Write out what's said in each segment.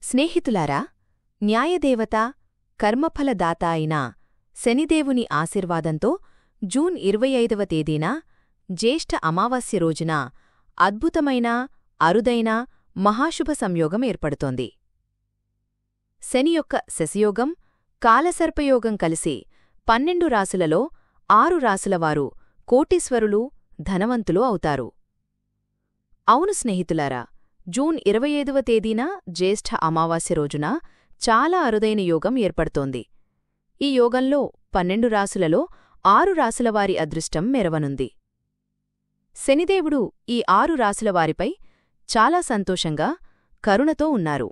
స్నేహితులారా, న్యాయదేవత, కర్మఫలదాత అయిన శనిదేవుని ఆశీర్వాదంతో జూన్ 25వ తేదీన జ్యేష్ఠ అమావాస్య రోజున అద్భుతమైన, అరుదైన మహాశుభ సంయోగం ఏర్పడుతోంది. శని యొక్క శశయోగం, కాలసర్పయోగం కలిసి 12 రాశులలో 6 రాశులవారు కోటీశ్వరులు, ధనవంతులు అవుతారు. అవును స్నేహితులారా, జూన్ 25వ తేదీన జ్యేష్ఠ అమావాస్య రోజున చాలా అరుదైన యోగం ఏర్పడుతోంది. ఈ యోగంలో 12 రాశులలో 6 రాశులవారి అదృష్టం మెరవనుంది. శనిదేవుడు ఈ 6 రాశులవారిపై చాలా సంతోషంగా, కరుణతో ఉన్నారు.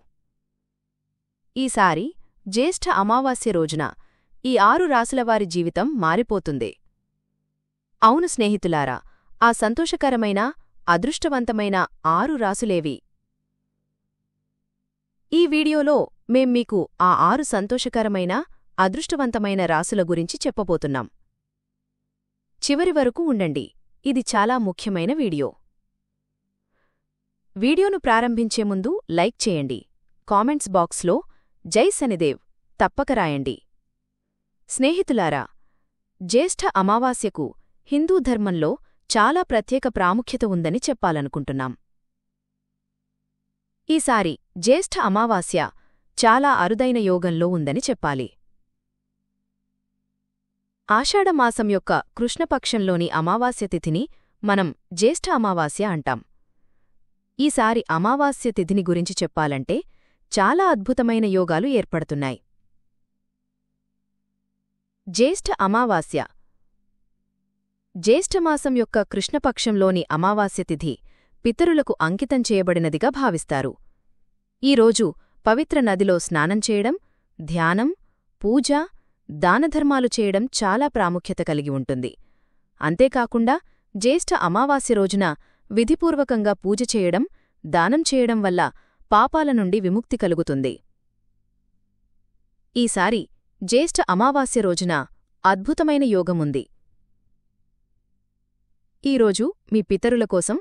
ఈసారి జ్యేష్ఠ అమావాస్య రోజున ఈ 6 రాశులవారి జీవితం మారిపోతుంది. అవును స్నేహితులారా, ఆ సంతోషకరమైన, అదృష్టవంతమైన 6 రాశులేవి? ఈ వీడియోలో మేం మీకు ఆ 6 సంతోషకరమైన, అదృష్టవంతమైన రాశుల గురించి చెప్పబోతున్నాం. చివరి వరకు ఉండండి, ఇది చాలా ముఖ్యమైన వీడియో. వీడియోను ప్రారంభించే ముందు లైక్ చేయండి, కామెంట్స్ బాక్స్లో జై శనిదేవ్ తప్పక రాయండి. స్నేహితులారా, జ్యేష్ఠ అమావాస్యకు హిందూ ధర్మంలో చాలా ప్రత్యేక ప్రాముఖ్యత ఉందని చెప్పాలనుకుంటున్నాం. ఈసారి జ్యేష్ఠ అమావాస్య చాలా అరుదైన యోగంలో ఉందని చెప్పాలి. ఆషాఢమాసం యొక్క కృష్ణపక్షంలోని అమావాస్య తిథిని మనం జ్యేష్ఠ అమావాస్య అంటాం. ఈసారి అమావాస్య తిథిని గురించి చెప్పాలంటే చాలా అద్భుతమైన యోగాలు ఏర్పడుతున్నాయి. జ్యేష్ఠ అమావాస్య జ్యేష్ఠమాసం యొక్క కృష్ణపక్షంలోని అమావాస్య తిథి పితరులకు అంకితం చేయబడినదిగా భావిస్తారు. ఈరోజు పవిత్ర నదిలో స్నానం చేయడం, ధ్యానం, పూజ, దానధర్మాలు చేయడం చాలా ప్రాముఖ్యత కలిగి ఉంటుంది. అంతేకాకుండా జ్యేష్ఠ అమావాస్య రోజున విధిపూర్వకంగా పూజ చేయడం, దానం చేయడం వల్ల పాపాల నుండి విముక్తి కలుగుతుంది. ఈసారి జ్యేష్ఠ అమావాస్య రోజున అద్భుతమైన యోగముంది. ఈరోజు మీ పితరుల కోసం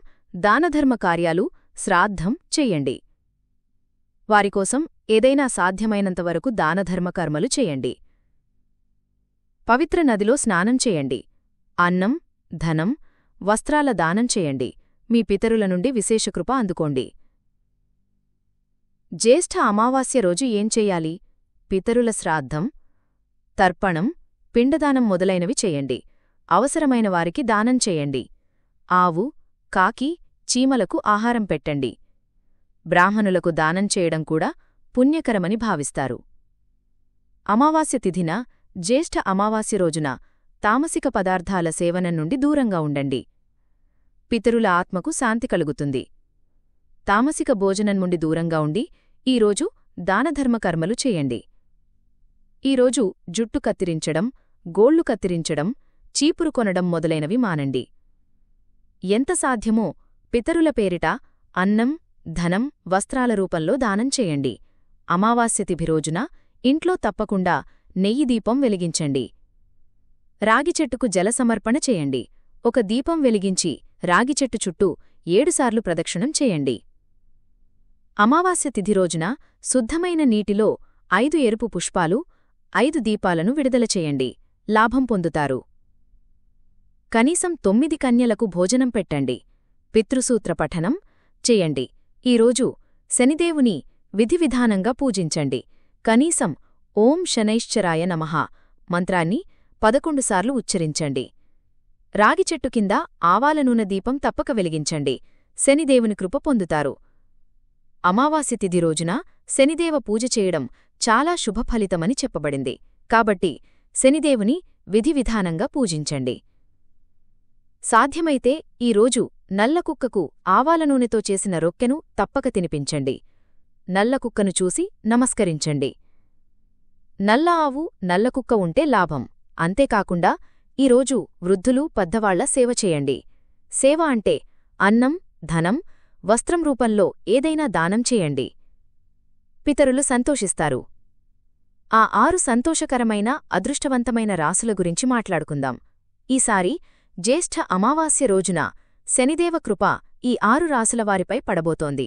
దానధర్మ కార్యాలు, శ్రాద్ధం చెయ్యండి. వారికోసం ఏదైనా సాధ్యమైనంతవరకు దానధర్మ కర్మలు చేయండి. పవిత్ర నదిలో స్నానం చేయండి. అన్నం, ధనం, వస్త్రాల దానం చేయండి. మీ పితరుల నుండి విశేషకృప అందుకోండి. జ్యేష్ఠ అమావాస్య రోజు ఏం చెయ్యాలి? పితరుల శ్రాద్ధం, తర్పణం, పిండదానం మొదలైనవి చేయండి. అవసరమైన వారికి దానం చేయండి. ఆవు, కాకి, చీమలకు ఆహారం పెట్టండి. బ్రాహ్మణులకు దానం చేయడం కూడా పుణ్యకరమని భావిస్తారు. అమావాస్య తిథిన జ్యేష్ఠ అమావాస్య రోజున తామసిక పదార్థాల సేవనం నుండి దూరంగా ఉండండి. పితరుల ఆత్మకు శాంతి కలుగుతుంది. తామసిక భోజనం నుండి దూరంగా ఉండి ఈరోజు దానధర్మ కర్మలు చేయండి. ఈరోజు జుట్టు కత్తిరించడం, గోళ్లు కత్తిరించడం, చీపురు కొనడం మొదలైనవి మానండి. ఎంత సాధ్యమో పితరుల పేరిట అన్నం, ధనం, వస్త్రాల రూపంలో దానం చేయండి. అమావాస్య తిథి రోజున ఇంట్లో తప్పకుండా నెయ్యి దీపం వెలిగించండి. రాగిచెట్టుకు జలసమర్పణ చేయండి. ఒక దీపం వెలిగించి రాగిచెట్టు చుట్టూ 7 సార్లు ప్రదక్షిణం చేయండి. అమావాస్య తిథి రోజున శుద్ధమైన నీటిలో 5 ఎరుపు పుష్పాలు, 5 దీపాలను విడుదల చేయండి. లాభం పొందుతారు. కనీసం 9 కన్యలకు భోజనం పెట్టండి. పితృసూత్ర పఠనం చెయ్యండి. ఈరోజు శనిదేవుని విధివిధానంగా పూజించండి. కనీసం ఓం శనైశ్చరాయ నమః మంత్రాన్ని 11 సార్లు ఉచ్చరించండి. రాగిచెట్టు కింద ఆవాల నూనె దీపం తప్పక వెలిగించండి. శనిదేవుని కృప పొందుతారు. అమావాస్య తిథి రోజున శనిదేవ పూజ చేయడం చాలా శుభఫలితమని చెప్పబడింది. కాబట్టి శనిదేవుని విధివిధానంగా పూజించండి. సాధ్యమైతే ఈరోజు నల్లకుక్కకు ఆవాల నూనెతో చేసిన రొక్కెను తప్పక తినిపించండి. నల్లకుక్కను చూసి నమస్కరించండి. నల్ల ఆవు, నల్లకుక్క ఉంటే లాభం. అంతేకాకుండా ఈరోజు వృద్ధులు, పెద్దవాళ్ల సేవ చేయండి. సేవ అంటే అన్నం, ధనం, వస్త్రం రూపంలో ఏదైనా దానం చేయండి. పితరులు సంతోషిస్తారు. ఆ 6 సంతోషకరమైన, అదృష్టవంతమైన రాశుల గురించి మాట్లాడుకుందాం. ఈసారి జ్యేష్ఠ అమావాస్య రోజున శనిదేవ కృప ఈ 6 రాశులవారిపై పడబోతోంది.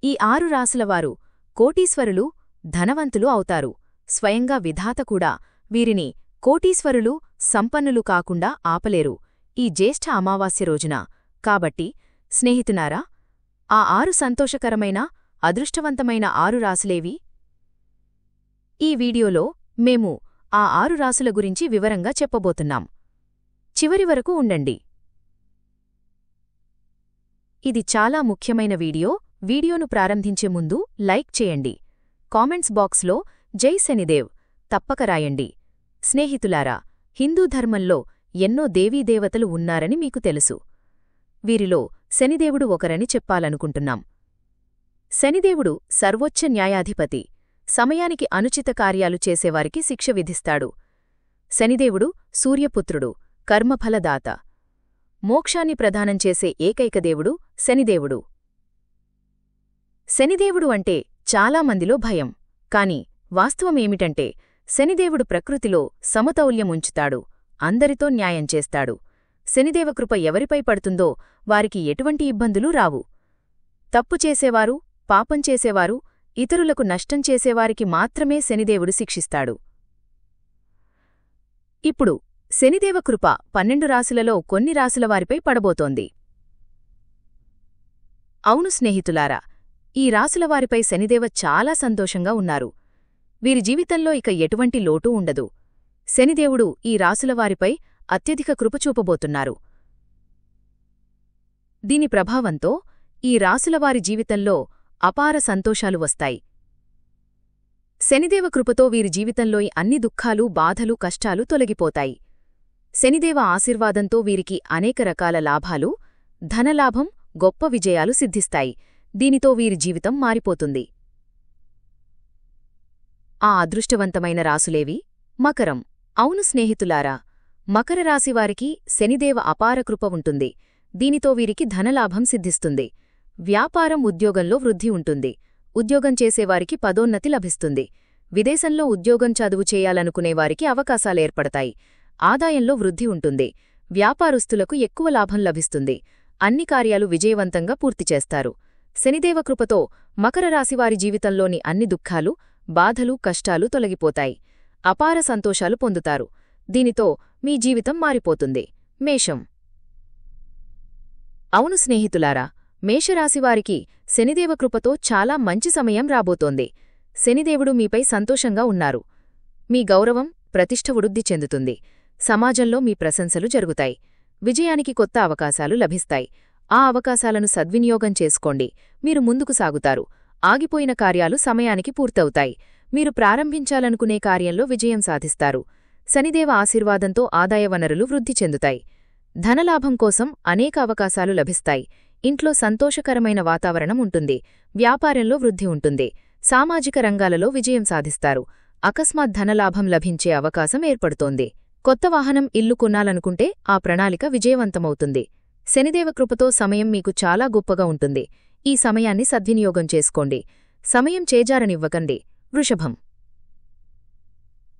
ఈ 6 రాశులవారు కోటీశ్వరులు ధనవంతులు అవుతారు. స్వయంగా విధాత కూడా వీరిని కోటీశ్వరులు సంపన్నులు కాకుండా ఆపలేరు ఈ జ్యేష్ఠ అమావాస్య రోజున. కాబట్టి స్నేహితునారా, ఆ 6 సంతోషకరమైన అదృష్టవంతమైన 6 రాసులేవి? ఈ వీడియోలో మేము ఆ 6 రాసుల గురించి వివరంగా చెప్పబోతున్నాం. చివరి వరకు ఉండండి. ఇది చాలా ముఖ్యమైన వీడియో. వీడియోను ప్రారంభించే ముందు లైక్ చేయండి. కామెంట్స్ బాక్స్లో జై శనిదేవ్ తప్పక రాయండి. స్నేహితులారా, హిందూ ధర్మంలో ఎన్నో దేవీదేవతలు ఉన్నారని మీకు తెలుసు. వీరిలో శనిదేవుడు ఒకరని చెప్పాలనుకుంటున్నాం. శనిదేవుడు సర్వోచ్చ న్యాయాధిపతి. సమయానికి అనుచిత కార్యాలు చేసేవారికి శిక్ష విధిస్తాడు. శనిదేవుడు సూర్యపుత్రుడు, కర్మఫలదాత. మోక్షాన్ని ప్రదానం చేసే ఏకైక దేవుడు శనిదేవుడు. శనిదేవుడు అంటే చాలామందిలో భయం. కాని వాస్తవమేమిటంటే శనిదేవుడు ప్రకృతిలో సమతౌల్యం ఉంచుతాడు, అందరితో న్యాయం చేస్తాడు. శనిదేవ కృప ఎవరిపై పడుతుందో వారికి ఎటువంటి ఇబ్బందులు రావు. తప్పు చేసేవారు, పాపం చేసేవారు, ఇతరులకు నష్టం చేసేవారికి మాత్రమే శనిదేవుడు శిక్షిస్తాడు. ఇప్పుడు శనిదేవ కృప 12 రాశులలో కొన్ని రాశులవారిపై పడబోతోంది. అవును స్నేహితులారా, ఈ రాశులవారిపై శనిదేవ చాలా సంతోషంగా ఉన్నారు. వీరి జీవితంలో ఇక ఎటువంటి లోటూ ఉండదు. శనిదేవుడు ఈ రాశులవారిపై అత్యధిక కృప చూపబోతున్నారు. దీని ప్రభావంతో ఈ రాశులవారి జీవితంలో అపార సంతోషాలు వస్తాయి. శనిదేవ కృపతో వీరి జీవితంలోని అన్ని దుఃఖాలు, బాధలు, కష్టాలు తొలగిపోతాయి. శనిదేవ ఆశీర్వాదంతో వీరికి అనేక రకాల లాభాలు, ధనలాభం, గొప్ప విజయాలు సిద్ధిస్తాయి. దీనితో వీరి జీవితం మారిపోతుంది. ఆ అదృష్టవంతమైన రాసులేవి? మకరం. అవును స్నేహితులారా, మకర రాశివారికి శనిదేవ అపార కృప ఉంటుంది. దీనితో వీరికి ధనలాభం సిద్ధిస్తుంది. వ్యాపారం, ఉద్యోగంలో వృద్ధి ఉంటుంది. ఉద్యోగం చేసేవారికి పదోన్నతి లభిస్తుంది. విదేశంలో ఉద్యోగం చదువు చేయాలనుకునేవారికి అవకాశాలేర్పడతాయి. ఆదాయంలో వృద్ధి ఉంటుంది. వ్యాపారస్తులకు ఎక్కువ లాభం లభిస్తుంది. అన్ని కార్యాలు విజయవంతంగా పూర్తిచేస్తారు. శనిదేవ కృపతో మకర రాశివారి జీవితంలోని అన్ని దుఃఖాలు, బాధలు, కష్టాలు తొలగిపోతాయి. అపార సంతోషాలు పొందుతారు. దీనితో మీ జీవితం మారిపోతుంది. మేషం. అవును స్నేహితులారా, మేషరాశివారికి శనిదేవ కృపతో చాలా మంచి సమయం రాబోతోంది. శనిదేవుడు మీపై సంతోషంగా ఉన్నారు. మీ గౌరవం, ప్రతిష్ఠ వృద్ధి చెందుతుంది. సమాజంలో మీ ప్రశంసలు జరుగుతాయి. విజయానికి కొత్త అవకాశాలు లభిస్తాయి. ఆ అవకాశాలను సద్వినియోగం చేసుకోండి. మీరు ముందుకు సాగుతారు. ఆగిపోయిన కార్యాలు సమయానికి పూర్తవుతాయి. మీరు ప్రారంభించాలనుకునే కార్యంలో విజయం సాధిస్తారు. శనిదేవ ఆశీర్వాదంతో ఆదాయ వనరులు వృద్ధి చెందుతాయి. ధనలాభం కోసం అనేక అవకాశాలు లభిస్తాయి. ఇంట్లో సంతోషకరమైన వాతావరణం ఉంటుంది. వ్యాపారంలో వృద్ధి ఉంటుంది. సామాజిక రంగాలలో విజయం సాధిస్తారు. అకస్మాత్ ధనలాభం లభించే అవకాశం ఏర్పడుతోంది. కొత్త వాహనం, ఇల్లు కొనాలనుకుంటే ఆ ప్రణాళిక విజయవంతమవుతుంది. శనిదేవ కృపతో సమయం మీకు చాలా గొప్పగా ఉంటుంది. ఈ సమయాన్ని సద్వినియోగం చేసుకోండి. సమయం చేజారనివ్వకండి. వృషభం.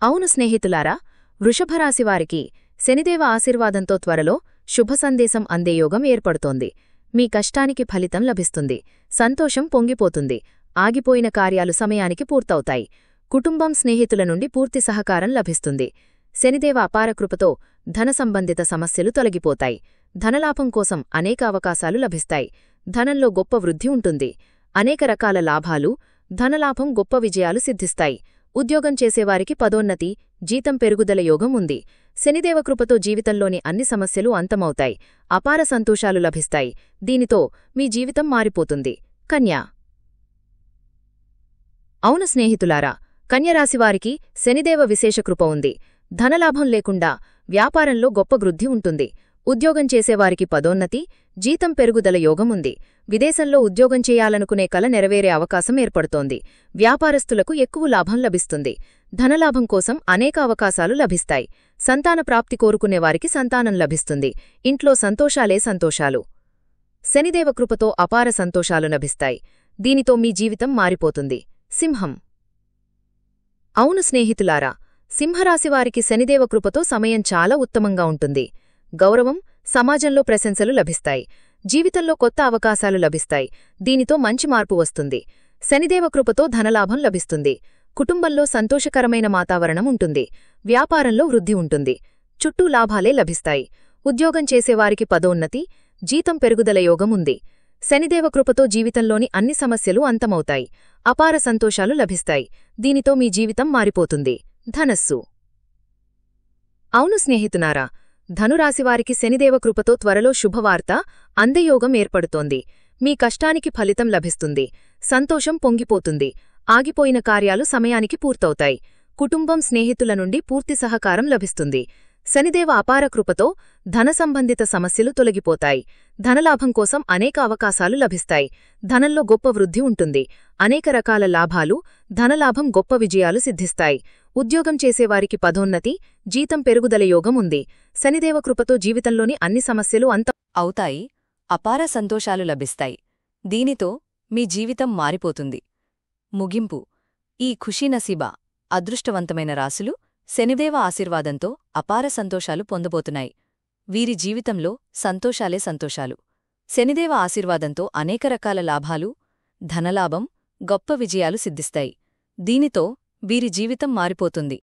అవును స్నేహితులారా, వృషభరాశివారికి శనిదేవ ఆశీర్వాదంతో త్వరలో శుభ సందేశం అందే యోగం ఏర్పడుతోంది. మీ కష్టానికి ఫలితం లభిస్తుంది. సంతోషం పొంగిపోతుంది. ఆగిపోయిన కార్యాలు సమయానికి పూర్తవుతాయి. కుటుంబం, స్నేహితుల నుండి పూర్తి సహకారం లభిస్తుంది. శనిదేవ అపార కృపతో ధన సంబంధిత సమస్యలు తొలగిపోతాయి. ధనలాభం కోసం అనేక అవకాశాలు లభిస్తాయి. ధనంలో గొప్ప వృద్ధి ఉంటుంది. అనేక రకాల లాభాలు, ధనలాభం, గొప్ప విజయాలు సిద్ధిస్తాయి. ఉద్యోగం చేసేవారికి పదోన్నతి, జీతం పెరుగుదల యోగం ఉంది. శనిదేవ కృపతో జీవితంలోని అన్ని సమస్యలు అంతమవుతాయి. అపార సంతోషాలు లభిస్తాయి. దీనితో మీ జీవితం మారిపోతుంది. కన్యా. అవును స్నేహితులారా, కన్యరాశివారికి శనిదేవ విశేష కృప ఉంది. ధనలాభం లేకుండా వ్యాపారంలో గొప్ప వృద్ధి ఉంటుంది. ఉద్యోగం చేసేవారికి పదోన్నతి, జీతం పెరుగుదల యోగం ఉంది. విదేశంలో ఉద్యోగం చేయాలనుకునే కల నెరవేరే అవకాశం ఏర్పడుతోంది. వ్యాపారస్తులకు ఎక్కువ లాభం లభిస్తుంది. ధనలాభం కోసం అనేక అవకాశాలు లభిస్తాయి. సంతాన ప్రాప్తి కోరుకునేవారికి సంతానం లభిస్తుంది. ఇంట్లో సంతోషాలే సంతోషాలు. శనిదేవ కృపతో అపార సంతోషాలు లభిస్తాయి. దీనితో మీ జీవితం మారిపోతుంది. సింహం. అవును స్నేహితులారా, సింహరాశివారికి శనిదేవ కృపతో సమయం చాలా ఉత్తమంగా ఉంటుంది. గౌరవం, సమాజంలో ప్రశంసలు లభిస్తాయి. జీవితంలో కొత్త అవకాశాలు లభిస్తాయి. దీనితో మంచి మార్పు వస్తుంది. శనిదేవ కృపతో ధనలాభం లభిస్తుంది. కుటుంబంలో సంతోషకరమైన వాతావరణం ఉంటుంది. వ్యాపారంలో వృద్ధి ఉంటుంది. చుట్టూ లాభాలే లభిస్తాయి. ఉద్యోగం చేసేవారికి పదోన్నతి, జీతం పెరుగుదల యోగం ఉంది. శనిదేవ కృపతో జీవితంలోని అన్ని సమస్యలు అంతమవుతాయి. అపార సంతోషాలు లభిస్తాయి. దీనితో మీ జీవితం మారిపోతుంది. ధనస్సు. అవును స్నేహితునారా, ధనురాశివారికి శనిదేవ కృపతో త్వరలో శుభవార్త అందయోగం ఏర్పడుతోంది. మీ కష్టానికి ఫలితం లభిస్తుంది. సంతోషం పొంగిపోతుంది. ఆగిపోయిన కార్యాలు సమయానికి పూర్తవుతాయి. కుటుంబం, స్నేహితుల నుండి పూర్తి సహకారం లభిస్తుంది. శనిదేవ అపార కృపతో ధన సంబంధిత సమస్యలు తొలగిపోతాయి. ధనలాభం కోసం అనేక అవకాశాలు లభిస్తాయి. ధనంలో గొప్ప వృద్ధి ఉంటుంది. అనేక రకాల లాభాలు, ధనలాభం, గొప్ప విజయాలు సిద్ధిస్తాయి. ఉద్యోగం చేసేవారికి పదోన్నతి, జీతం పెరుగుదల యోగం ఉంది. శనిదేవ కృపతో జీవితంలోని అన్ని సమస్యలు అంతం అవుతాయి. అపార సంతోషాలు లభిస్తాయి. దీనితో మీ జీవితం మారిపోతుంది. ముగింపు. ఈ ఖుషీనసీబా అదృష్టవంతమైన రాసులు శనిదేవ ఆశీర్వాదంతో అపార సంతోషాలు పొందబోతున్నాయి. వీరి జీవితంలో సంతోషాలే సంతోషాలు. శనిదేవ ఆశీర్వాదంతో అనేక రకాల లాభాలు, ధనలాభం, గొప్ప విజయాలు సిద్ధిస్తాయి. దీనితో వీరి జీవితం మారిపోతుంది.